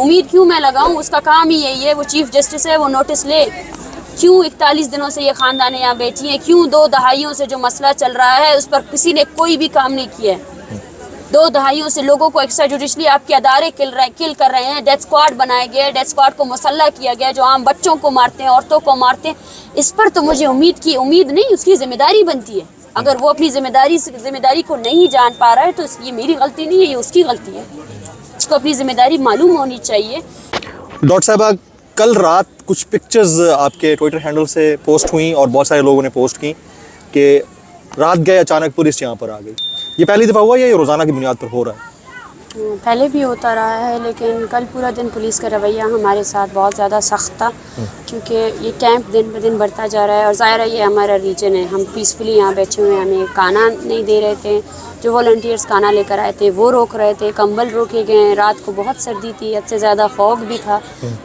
उम्मीद क्यों मैं लगाऊं, उसका काम ही यही है, वो चीफ जस्टिस है, वो नोटिस ले क्यों 41 दिनों से ये खानदानें यहाँ बैठी हैं, क्यों 2 दहाइयों से जो मसला चल रहा है उस पर किसी ने कोई भी काम नहीं किया है। 2 दहाइयों से लोगों को एक्स्ट्रा जुडिशली आपके अदारे किल कर रहे हैं, डेथ स्क्वाड बनाए गए, डेथ स्क्वाड को मुसल्ला किया गया जो आम बच्चों को मारते हैं, औरतों को मारते हैं। इस पर तो मुझे उम्मीद नहीं, उसकी जिम्मेदारी बनती है। अगर वो अपनी जिम्मेदारी को नहीं जान पा रहा है तो ये मेरी गलती नहीं है, ये उसकी गलती है। उसको अपनी जिम्मेदारी मालूम होनी चाहिए। डॉक्टर साहबा, कल रात कुछ पिक्चर्स आपके ट्विटर हैंडल से पोस्ट हुई और बहुत सारे लोगों ने पोस्ट की कि रात गए अचानक पुलिस यहाँ पर आ गई। ये पहली दफ़ा हुआ या ये रोज़ाना की बुनियाद पर हो रहा है? पहले भी होता रहा है, लेकिन कल पूरा दिन पुलिस का रवैया हमारे साथ बहुत ज़्यादा सख्त था, क्योंकि ये कैंप दिन ब दिन बढ़ता जा रहा है और ज़ाहिर है ये हमारा रीजन है। हम पीसफुली यहाँ बैठे हुए हैं, हमें खाना नहीं दे रहे थे, जो वॉलंटियर्स खाना लेकर आए थे वो रोक रहे थे, कंबल रोके गए, रात को बहुत सर्दी थी, हद से ज़्यादा फॉग भी था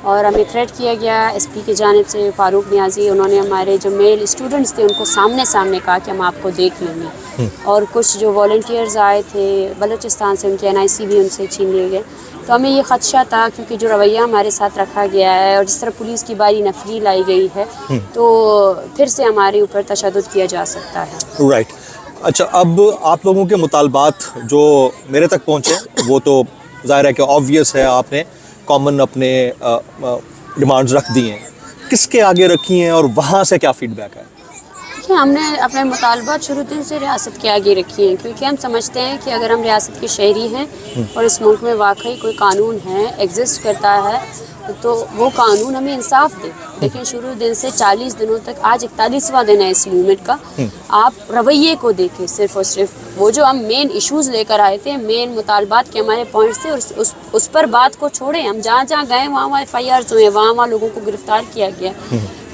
और हमें थ्रेट किया गया एसपी की जानिब से, फारूक नियाजी। उन्होंने हमारे जो मेल स्टूडेंट्स थे उनको सामने कहा कि हम आपको देख लेंगे, और कुछ जो वॉलंटियर्स आए थे बलूचिस्तान से उनके NIC भी उनसे छीन लिए गए। तो हमें ये ख़दशा था, क्योंकि जो रवैया हमारे साथ रखा गया है और जिस तरह पुलिस की बारी नफरी लाई गई है तो फिर से हमारे ऊपर तशद्दुद किया जा सकता है। राइट। अच्छा, अब आप लोगों के मुतालबात जो मेरे तक पहुँचे वो तो ज़ाहिर है कि ऑब्वियस है, आपने कॉमन अपने डिमांड्स रख दी हैं, किसके आगे रखी हैं और वहाँ से क्या फीडबैक है? देखिए, हमने अपने मुतालबात शुरू दिन से रियासत के आगे रखी हैं, क्योंकि हम समझते हैं कि अगर हम रियासत के शहरी हैं और इस मुल्क में वाकई कोई कानून है, एग्जिस्ट करता है, तो वो कानून हमें इंसाफ दे। लेकिन शुरू दिन से 40 दिनों तक, आज 41वां दिन है इस मूवमेंट का, आप रवैये को देखें, सिर्फ और सिर्फ वो जो हम मेन इश्यूज़ लेकर आए थे, मेन मुतालबात के हमारे पॉइंट्स थे, उस पर बात को छोड़ें। हम जहाँ जहाँ गए वहाँ FIRs हुए, वहाँ लोगों को गिरफ्तार किया गया।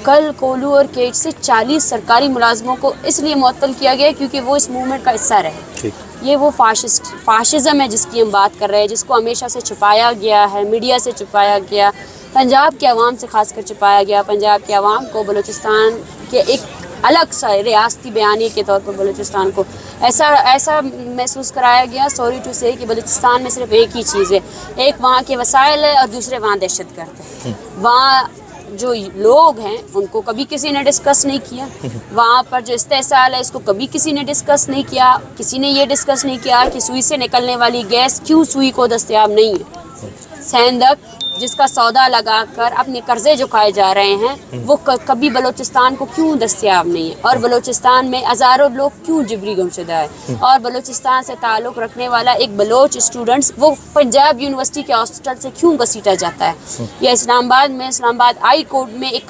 कल कोलू और केट से 40 सरकारी मुलाजमों को इसलिए मुअत्तल किया गया क्योंकि वो इस मूवमेंट का हिस्सा रहे। ये वो फाशिज़म है जिसकी हम बात कर रहे हैं, जिसको हमेशा से छुपाया गया है, मीडिया से छुपाया गया, पंजाब के अवाम से खासकर छुपाया गया। पंजाब के अवाम को बलूचिस्तान के एक अलग सा रियासती बयानी के तौर पर बलूचिस्तान को ऐसा महसूस कराया गया, सॉरी टू से, कि बलूचिस्तान में सिर्फ एक ही चीज़ है, एक वहाँ के वसाइल है और दूसरे वहाँ दहशतगर्द है। वहाँ जो लोग हैं उनको कभी किसी ने डिस्कस नहीं किया, वहाँ पर जो इस्तेसाल है इसको कभी किसी ने डिस्कस नहीं किया। किसी ने ये डिस्कस नहीं किया कि सुई से निकलने वाली गैस क्यों सुई को दस्तयाब नहीं है। सेंधक जिसका सौदा लगाकर अपने कर्जे चुकाए जा रहे हैं वो कभी बलूचिस्तान को क्यों दस्तयाब नहीं है, और बलूचिस्तान में हज़ारों लोग क्यों जबरी गुमशुदा है, और बलूचिस्तान से ताल्लुक़ रखने वाला एक बलोच स्टूडेंट्स वो पंजाब यूनिवर्सिटी के हॉस्टल से क्यों घसीटा जाता है। या इस्लामाबाद हाई कोर्ट में एक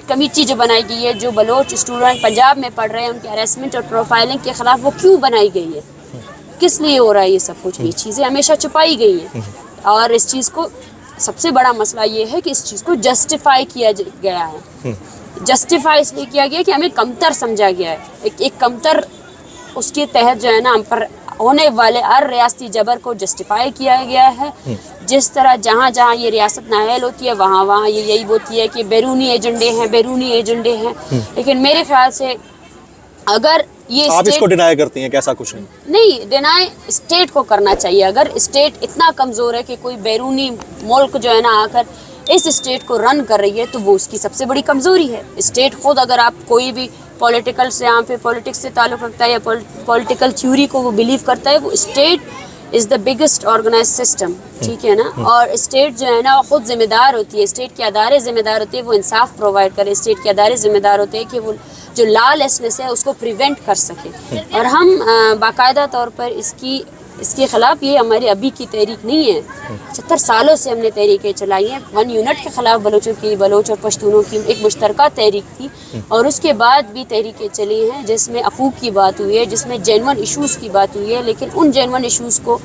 कमेटी जो बनाई गई है, जो बलोच स्टूडेंट पंजाब में पढ़ रहे हैं उनके हरासमेंट और प्रोफाइलिंग के ख़िलाफ़ वो क्यों बनाई गई है, किस लिए हो रहा है ये सब कुछ। ये चीज़ें हमेशा छुपाई गई हैं, और इस चीज़ को सबसे बड़ा मसला ये है कि इस चीज़ को जस्टिफाई किया गया है। जस्टिफाई इसलिए किया गया कि हमें कमतर समझा गया है, एक कमतर, उसके तहत जो है ना हम पर होने वाले हर रियासती जबर को जस्टिफाई किया गया है। जिस तरह जहाँ जहाँ ये रियासत नाअहल होती है वहाँ ये यही होती है कि बैरूनी एजेंडे हैं। लेकिन मेरे ख्याल से अगर ये आप इसको डिनाई करती हैं, कैसा कुछ नहीं, डिनाई स्टेट को करना चाहिए। अगर स्टेट इतना कमज़ोर है कि कोई बैरूनी मुल्क जो है ना आकर इस स्टेट को रन कर रही है तो वो उसकी सबसे बड़ी कमज़ोरी है। स्टेट खुद, अगर आप कोई भी पॉलिटिकल से, यहाँ पे पॉलिटिक्स से ताल्लुक़ रखता है या पॉलिटिकल थ्योरी को वो बिलीव करता है, वो state is the biggest organise system, ठीक है ना। और स्टेट जो है ना वो ख़ुद ज़िम्मेदार होती है, स्टेट के अदारे ज़िम्मेदार होते हैं वो इंसाफ प्रोवाइड करे, स्टेट के अदारे ज़िम्मेदार होते हैं कि वो जो लॉलेसनेस है उसको प्रिवेंट कर सके। और हम बाकायदा तौर पर इसके ख़िलाफ़, ये हमारी अभी की तहरीक नहीं है, 70 सालों से हमने तहरीकें चलाई हैं। 1 यूनिट के ख़िलाफ़ बलोच और पश्तूनों की एक मुश्तरका तहरीक थी, और उसके बाद भी तहरीकें चली हैं जिसमें हकूक़ की बात हुई है, जिसमें जेन्युइन इशूज़ की बात हुई है। लेकिन उन जेन्युइन इशूज़ को,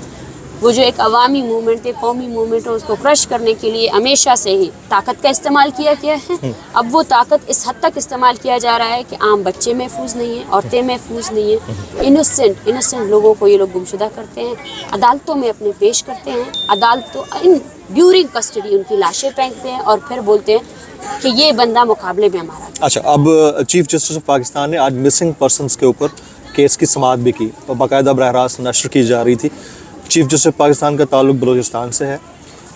वो जो एक अवामी मूवमेंट है, कौमी मूवमेंट है, उसको क्रश करने के लिए हमेशा से ही ताकत का इस्तेमाल किया गया है। अब वो ताकत इस हद तक इस्तेमाल किया जा रहा है कि आम बच्चे महफूज नहीं हैं, औरतें महफूज नहीं हैं, इनोसेंट लोगों को ये लोग गुमशुदा करते हैं, अदालतों में अपने पेश करते हैं, अदालतों ड्यूरिंग कस्टडी उनकी लाशें फेंकते हैं और फिर बोलते हैं कि ये बंदा मुकाबले में हमारा। अच्छा, अब चीफ जस्टिस ऑफ पाकिस्तान ने आज मिसिंग पर्सनस के ऊपर केस की समाअत भी की और बाकायदा बरह रास्त नशर की जा रही थी। चीफ जस्टिस पाकिस्तान का ताल्लुक़ बलूचिस्तान से है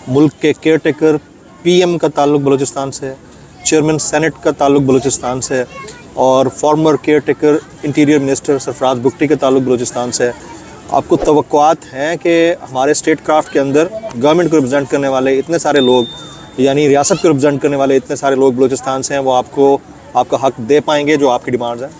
मुल्क के केयर टेकर PM का ताल्लुक बलूचिस्तान से है, चेयरमैन सेनेट का ताल्लुक बलूचिस्तान से है, और farmer care taker interior minister Sarfaraz Bugti का ताल्लुक बलूचिस्तान से है। आपको तवक्कुआत हैं कि हमारे स्टेट क्राफ्ट के अंदर गवर्नमेंट को रिप्रेजेंट करने वाले इतने सारे लोग, यानी रियासत को रिप्रेजेंट करने वाले इतने सारे लोग बलूचिस्तान से हैं, वो आपको आपका हक दे पाएंगे जो आपकी डिमांड्स हैं?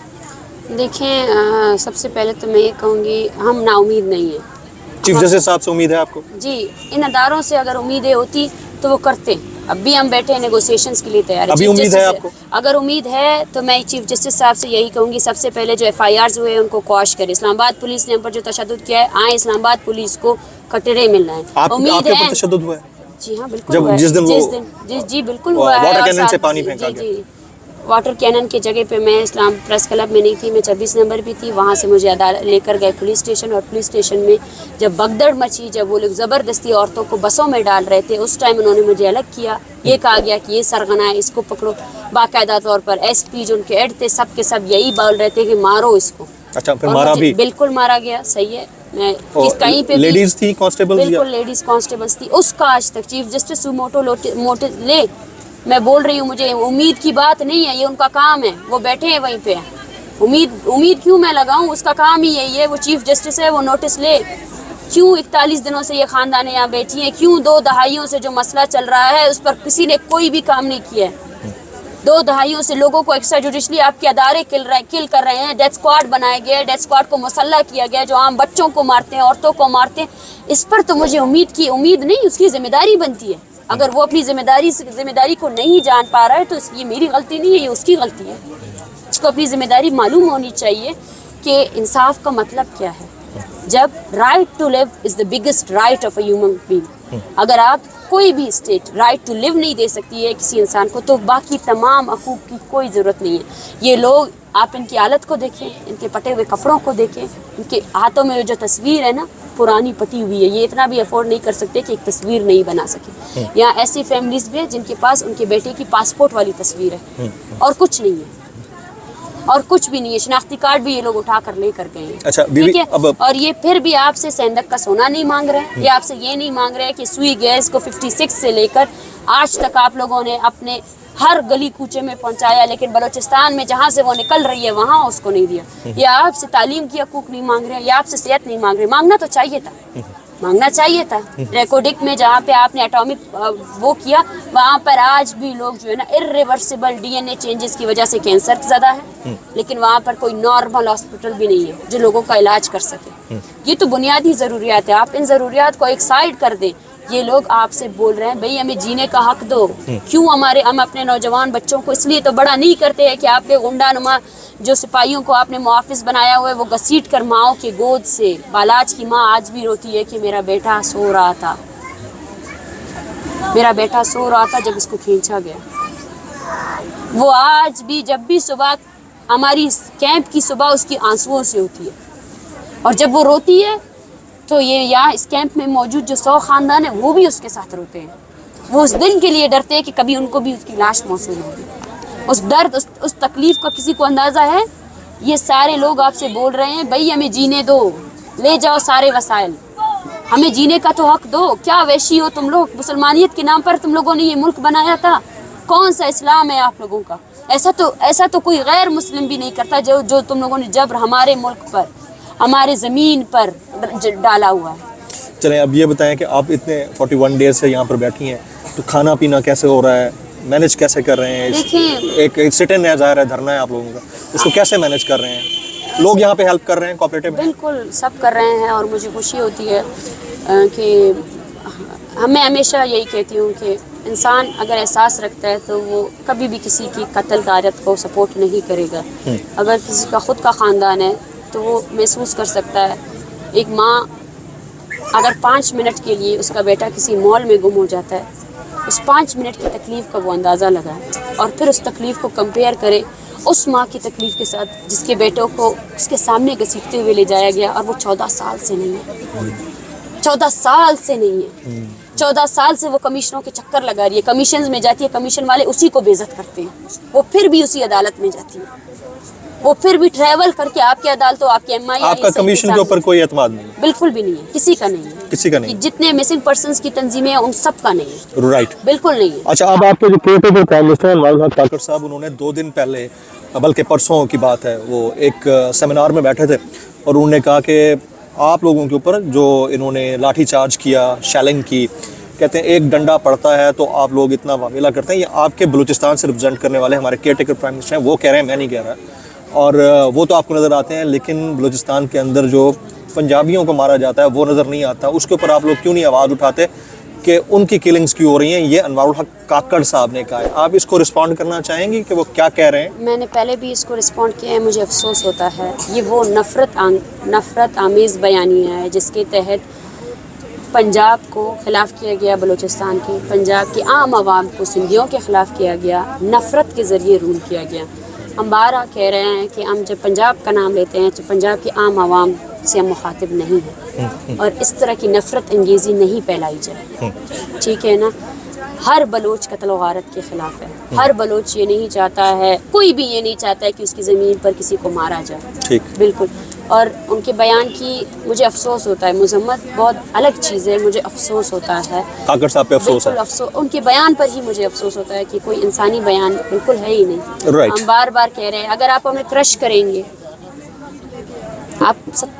देखें, सबसे पहले तो मैं ये कहूँगी, हम नाउमीद नहीं हैं। चीफ जस्टिस साहब से उम्मीद है आपको? जी, इन अदारों से अगर उम्मीदें होती तो वो करते। अब भी हम बैठे हैं, नेगोशिएशंस के लिए तैयार हैं। अभी चीफ उम्मीद जस्टिस है से- आपको? अगर उम्मीद है तो मैं चीफ जस्टिस साहब से यही कहूँगी, सबसे पहले जो FIRs हुए हैं उनको क्वाश करें। इस्लामाबाद पुलिस ने हम पर जो तशद्दुद किया है, आए इस्लामाबाद पुलिस को कटरे मिलना है। उम्मीद आपके है। ऊपर तशद्दुद हुआ है? जी हाँ, बिल्कुल जब हुआ है। जिस दिन जी बिल्कुल हुआ है। वाटर और कैनन से साथ- पानी फेंका गया। जी, वाटर कैनन की जगह पे मैं इस्लाम प्रेस क्लब में नहीं थी, मैं 26 नंबर भी थी। वहाँ से मुझे अदालत लेकर गए पुलिस स्टेशन, और पुलिस स्टेशन में जब भगदड़ मची, जब वो लोग ज़बरदस्ती औरतों को बसों में डाल रहे थे, उस टाइम उन्होंने मुझे अलग किया। ये कहा गया कि ये सरगना है, इसको पकड़ो। बाकायदा तौर पर SP जो उनके हेड थे, सब के सब यही बोल रहे थे कि मारो इसको। अच्छा, फिर और मारा मुझे भी? बिल्कुल मारा गया, सही है। मैं कहीं पे लेडीज थी कांस्टेबल? बिल्कुल लेडीज कांस्टेबल्स थी। उसका आज तक चीफ जस्टिस मोटो ले, मैं बोल रही हूँ, मुझे उम्मीद की बात नहीं है, ये उनका काम है, वो बैठे हैं वहीं पे। उम्मीद क्यों मैं लगाऊं, उसका काम ही यही है, वो चीफ जस्टिस है, वो नोटिस ले। क्यों 41 दिनों से ये खानदानें यहाँ बैठी हैं, क्यों 2 दहाइयों से जो मसला चल रहा है उस पर किसी ने कोई भी काम नहीं किया है। 2 दहाइयों से लोगों को एक्स्ट्रा जुडिशली आपके अदारे किल कर रहे हैं। डेथ स्क्वाड बनाए गए, डेथ स्क्वाड को मुसल्ला किया गया, जो आम बच्चों को मारते हैं, औरतों को मारते हैं। इस पर तो मुझे उम्मीद नहीं, उसकी जिम्मेदारी बनती है। अगर वो अपनी जिम्मेदारी को नहीं जान पा रहा है तो ये मेरी गलती नहीं है, ये उसकी गलती है। उसको अपनी जिम्मेदारी मालूम होनी चाहिए कि इंसाफ का मतलब क्या है। जब right to live is the biggest right of a human being, अगर आप कोई भी स्टेट राइट टू लिव नहीं दे सकती है किसी इंसान को, तो बाकी तमाम हकूक़ की कोई ज़रूरत नहीं है। ये लोग, आप इनकी हालत को देखें, इनके पटे हुए कपड़ों को देखें, इनके हाथों में जो तस्वीर है ना, पुरानी पटी हुई है। ये इतना भी अफोर्ड नहीं कर सकते कि एक तस्वीर नहीं बना सके। यहाँ ऐसी फैमिलीज भी है जिनके पास उनके बेटे की पासपोर्ट वाली तस्वीर है, और कुछ नहीं है, और कुछ भी नहीं है। शनाख्ती कार्ड भी ये लोग उठा कर ले कर गए हैं। अच्छा, ठीक है। और ये फिर भी आपसे सेंधक का सोना नहीं मांग रहे हैं, ये आपसे ये नहीं मांग रहे हैं कि सुई गैस को 56 से लेकर आज तक आप लोगों ने अपने हर गली कूचे में पहुंचाया, लेकिन बलूचिस्तान में जहाँ से वो निकल रही है वहाँ उसको नहीं दिया। ये आपसे तालीम की हकूक नहीं मांग रहे, या आपसे सेहत नहीं मांग रहे। मांगना तो चाहिए था, मांगना चाहिए था। रेकोडिक में जहाँ पे आपने एटॉमिक वो किया, वहाँ पर आज भी लोग जो है ना, इर्रिवर्सिबल DNA चेंजेस की वजह से कैंसर ज़्यादा है, लेकिन वहाँ पर कोई नॉर्मल हॉस्पिटल भी नहीं है जो लोगों का इलाज कर सके। ये तो बुनियादी ज़रूरियात है, आप इन ज़रूरियात को एक साइड कर दें। ये लोग आपसे बोल रहे हैं भाई हमें जीने का हक दो। क्यों हम अपने नौजवान बच्चों को इसलिए तो बड़ा नहीं करते हैं कि आपके गुंडा नुमा जो सिपाहियों को आपने मुआफिस बनाया हुआ है, वो घसीट कर माओ के गोद से, बालाज की माँ आज भी रोती है कि मेरा बेटा सो रहा था, मेरा बेटा सो रहा था जब इसको खींचा गया। वो आज भी जब भी सुबह हमारी कैंप की सुबह उसकी आंसुओं से होती है, और जब वो रोती है तो ये यहाँ इस कैंप में मौजूद जो 100 ख़ानदान है वो भी उसके साथ रोते हैं। वो उस दिन के लिए डरते हैं कि कभी उनको भी उसकी लाश मौसूल होगी। उस दर्द, उस तकलीफ़ का किसी को अंदाज़ा है? ये सारे लोग आपसे बोल रहे हैं भाई हमें जीने दो, ले जाओ सारे वसाइल, हमें जीने का तो हक दो। क्या वैशी हो तुम लोग? मुसलमानियत के नाम पर तुम लोगों ने ये मुल्क बनाया था। कौन सा इस्लाम है आप लोगों का? ऐसा तो कोई गैर मुस्लिम भी नहीं करता जो तुम लोगों ने जबर हमारे मुल्क पर, हमारे ज़मीन पर डाला हुआ है। चलें, अब ये बताएं कि आप इतने 41 डेज से यहाँ पर बैठी हैं, तो खाना पीना कैसे हो रहा है, मैनेज कैसे कर रहे हैं? देखिए, एक सिट इन है, ज़ाहिर है धरना है आप लोगों का, इसको कैसे मैनेज कर रहे हैं? लोग यहाँ पे हेल्प कर रहे हैं, कोऑपरेटिव हैं? बिल्कुल सब कर रहे हैं, और मुझे खुशी होती है कि मैं हमेशा यही कहती हूँ कि इंसान अगर एहसास रखता है तो वो कभी भी किसी की कत्ल कारत को सपोर्ट नहीं करेगा। अगर किसी का ख़ुद का ख़ानदान है तो वो महसूस कर सकता है। एक माँ अगर 5 मिनट के लिए उसका बेटा किसी मॉल में गुम हो जाता है, उस 5 मिनट की तकलीफ़ का वो अंदाज़ा लगाए, और फिर उस तकलीफ़ को कंपेयर करे उस माँ की तकलीफ़ के साथ जिसके बेटों को उसके सामने घसीटते हुए ले जाया गया, और वो 14 साल से नहीं है, 14 साल से नहीं है, 14 साल से वो कमीशनों के चक्कर लगा रही है, कमीशन में जाती है, कमीशन वाले उसी को बेइज्जत करते हैं, वो फिर भी उसी अदालत में जाती है। وہ پھر بھی ٹریول کر کے آپ کی عدالت آپ کے MI آپ کا کمیشن کے اوپر کوئی اعتماد نہیں ہے؟ بالکل بھی نہیں ہے, کسی کا نہیں ہے, کسی کا نہیں ہے. جتنے مسنگ پرسنس کی تنظیمیں ہیں ان سب کا نہیں ہے, رائٹ. بالکل نہیں ہے. اچھا, اب آپ کے جو کیئر پرائم منسٹر انوار الحق کاکڑ صاحب, انہوں نے 2 دن پہلے, بلکہ پرسوں کی بات ہے, وہ ایک سیمینار میں بیٹھے تھے اور انہوں نے کہا کہ آپ لوگوں کے اوپر جو انہوں نے لاٹھی چارج کیا, شیلنگ کی, کہتے ہیں ایک ڈنڈا پڑتا ہے تو آپ لوگ اتنا واویلا کرتے ہیں. یہ آپ کے بلوچستان سے ریپرزینٹ کرنے والے ہمارے کیئر ٹیکر پرائم منسٹر ہیں, وہ کہہ رہے ہیں, میں نہیں کہہ رہا, اور وہ تو آپ کو نظر آتے ہیں, لیکن بلوچستان کے اندر جو پنجابیوں کو مارا جاتا ہے وہ نظر نہیں آتا. اس کے اوپر آپ لوگ کیوں نہیں آواز اٹھاتے کہ ان کی کلنگز کیوں ہو رہی ہیں؟ یہ انوار الحق کاکڑ صاحب نے کہا ہے. آپ اس کو رسپونڈ کرنا چاہیں گی کہ وہ کیا کہہ رہے ہیں؟ میں نے پہلے بھی اس کو رسپونڈ کیا ہے, مجھے افسوس ہوتا ہے. یہ وہ نفرت آمیز بیانیہ ہے جس کے تحت پنجاب کو خلاف کیا گیا, بلوچستان کے, پنجاب کی عام عوام کو سندھیوں کے خلاف کیا گیا, نفرت کے ذریعے رول کیا گیا. ہم بارہ کہہ رہے ہیں کہ ہم جب پنجاب کا نام لیتے ہیں تو پنجاب کی عام عوام سے ہم مخاطب نہیں ہیں, اور اس طرح کی نفرت انگیزی نہیں پھیلائی جائے, ٹھیک ہے نا. ہر بلوچ قتل و غارت کے خلاف ہے, ہر بلوچ یہ نہیں چاہتا ہے, کوئی بھی یہ نہیں چاہتا ہے کہ اس کی زمین پر کسی کو مارا جائے. ٹھیک, بالکل. اور ان کے بیان کی مجھے افسوس ہوتا ہے. مذمت بہت الگ چیز ہے, مجھے افسوس ہوتا ہے. کاکڑ صاحب پہ افسوس ہے؟ بالکل افسوس, ان کے بیان پر ہی مجھے افسوس ہوتا ہے کہ کوئی انسانی بیان بالکل ہے ہی نہیں. Right. ہم بار بار کہہ رہے ہیں اگر آپ ہمیں کرش کریں گے, آپ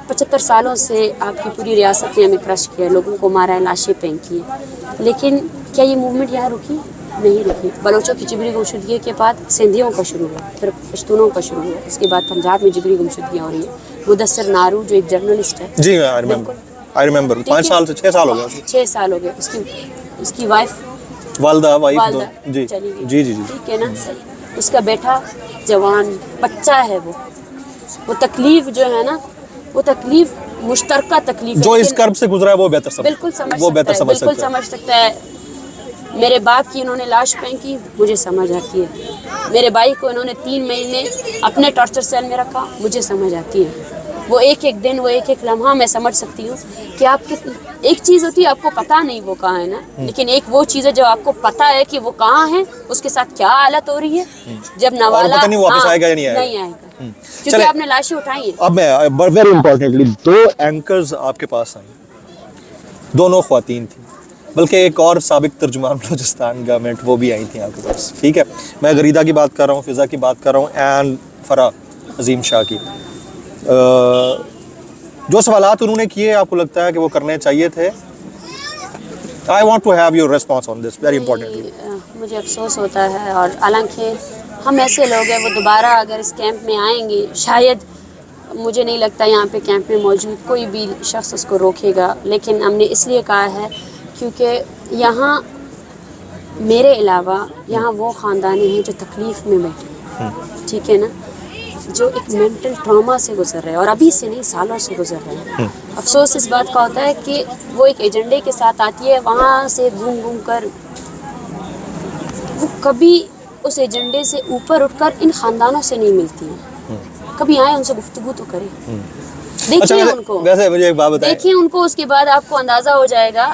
75 سالوں سے آپ کی پوری ریاست نے ہمیں کرش کیا, لوگوں کو مارا ہے, لاشیں پھینکی ہیں, لیکن کیا یہ موومنٹ یہاں رکی؟ نہیں رکی. بلوچوں کی جبری گمشدگی کے بعد سندھیوں کا شروع ہوا, پھر پشتونوں کا شروع ہوا, اس کے بعد پنجاب میں جبری گمشدگیاں ہو رہی ہیں. مدثر نارو جو ایک جرنلسٹ ہے, جی آئی ریممبر 5 سال سے 6 سال ہو گئے, 6 سال ہو گئے, اس کی وائف والدہ جی چلی گئی, جی جی جی, ٹھیک ہے نا, صحیح. اس کا بیٹا جوان بچہ ہے, وہ تکلیف جو ہے نا, وہ تکلیف مشترکہ تکلیف جو ہے, اس کرب سے گزرا ہے وہ بہتر بالکل سمجھ سکتا ہے. میرے باپ کی انہوں نے لاش پھینکی, مجھے سمجھ آتی ہے. میرے بھائی کو انہوں نے 3 مہینے اپنے ٹارچر سیل میں رکھا, مجھے سمجھ آتی ہے. وہ ایک ایک دن, وہ ایک ایک لمحہ میں سمجھ سکتی ہوں کہ آپ ایک چیز ہوتی ہے آپ کو پتہ نہیں وہ کہاں ہے نا, لیکن ایک وہ چیز ہے جو آپ کو پتہ ہے کہ وہ کہاں ہے, اس کے ساتھ کیا حالت ہو رہی ہے. جب نوالا پتہ نہیں واپس آئے گا یا نہیں آئے گا, کیونکہ آپ نے لاشیں اٹھائی ہیں. اب میں ویری امپورٹنٹلی 2 اینکرز آپ کے پاس آئیں, دونوں خواتین تھیں, بلکہ ایک اور سابق ترجمان بلوچستان گورنمنٹ وہ بھی آئی تھیں آپ کے پاس, ٹھیک ہے. میں غریدہ کی بات کر رہا ہوں, فضا کی بات کر رہا ہوں, اینڈ فرا عظیم شاہ کی. جو سوالات انہوں نے کیے آپ کو لگتا ہے کہ وہ کرنے چاہیے تھے؟ I want to have your response on this very importantly. مجھے افسوس ہوتا ہے, اور حالانکہ ہم ایسے لوگ ہیں وہ دوبارہ اگر اس کیمپ میں آئیں گے, شاید مجھے نہیں لگتا یہاں پہ کیمپ میں موجود کوئی بھی شخص اس کو روکے گا, لیکن ہم نے اس لیے کہا ہے کیونکہ یہاں میرے علاوہ یہاں وہ خاندان ہیں جو تکلیف میں بیٹھے ہیں, ٹھیک ہے نا, جو ایک مینٹل ٹراما سے گزر رہے ہیں, اور ابھی سے نہیں سالوں سے گزر رہے ہیں. افسوس اس بات کا ہوتا ہے کہ وہ ایک ایجنڈے کے ساتھ آتی ہے, وہاں سے گھوم کر وہ کبھی اس ایجنڈے سے اوپر اٹھ کر ان خاندانوں سے نہیں ملتی ہیں. کبھی آئیں ان سے گفتگو تو کریں, دیکھیں ان کو, ویسے مجھے ایک بات بتائیں, دیکھیں ان کو, اس کے بعد آپ کو اندازہ ہو جائے گا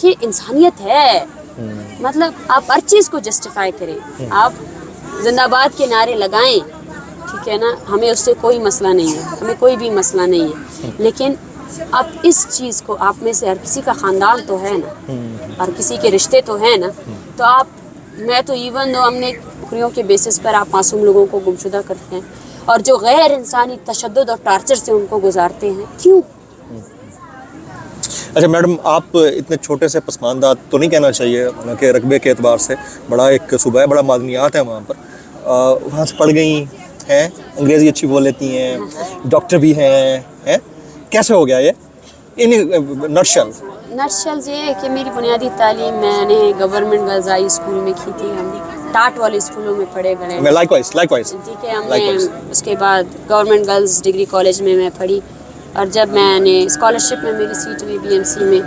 کہ انسانیت ہے. مطلب آپ ہر چیز کو جسٹیفائی کریں, آپ زندہ باد کے نعرے لگائیں, ٹھیک ہے نا, ہمیں اس سے کوئی مسئلہ نہیں ہے, ہمیں کوئی بھی مسئلہ نہیں ہے, لیکن آپ اس چیز کو, آپ میں سے ہر کسی کا خاندان تو ہے نا, ہر کسی کے رشتے تو ہیں نا, تو آپ, میں تو ایون دو ہم نے نوکریوں کے بیسس پر آپ معصوم لوگوں کو گمشدہ کرتے ہیں, اور جو غیر انسانی تشدد اور ٹارچر سے ان کو گزارتے ہیں, کیوں؟ اچھا میڈم, آپ اتنے چھوٹے سے پسماندہ تو نہیں کہنا چاہیے, کہ رقبے کے اعتبار سے بڑا ایک صوبہ ہے, بڑا معدنیات ہے وہاں پر, وہاں سے پڑھ گئی ہیں, انگریزی اچھی بول لیتی ہیں, ڈاکٹر بھی ہیں, کیسے ہو گیا یہ ان نٹشل یہ ہے کہ میری بنیادی تعلیم میں نے گورنمنٹ گرلز ہائی اسکول میں کی تھی, ہم ٹاٹ والے اسکولوں میں پڑھے گئے, لائکوائز ٹھیک ہے. ہم نے اس کے بعد گورنمنٹ گرلز ڈگری کالج میں پڑھی, اور جب میں نے اسکالرشپ میں میری سیٹ ہوئی BMC میں,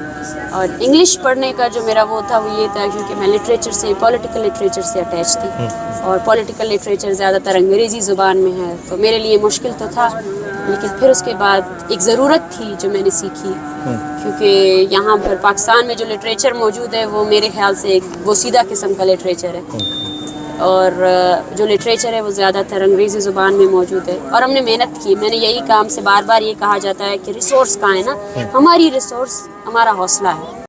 اور انگلش پڑھنے کا جو میرا وہ تھا وہ یہ تھا کیونکہ میں لٹریچر سے, پولیٹیکل لٹریچر سے اٹیچ تھی, اور پولیٹیکل لٹریچر زیادہ تر انگریزی زبان میں ہے, تو میرے لیے مشکل تو تھا, لیکن پھر اس کے بعد ایک ضرورت تھی جو میں نے سیکھی, کیونکہ یہاں پر پاکستان میں جو لٹریچر موجود ہے وہ میرے خیال سے ایک بوسیدہ قسم کا لٹریچر ہے, اور جو لٹریچر ہے وہ زیادہ تر انگریزی زبان میں موجود ہے، اور ہم نے محنت کی. میں نے یہی کام سے بار بار یہ کہا جاتا ہے کہ ریسورس کہاں ہے نا، ہماری ریسورس ہمارا حوصلہ ہے.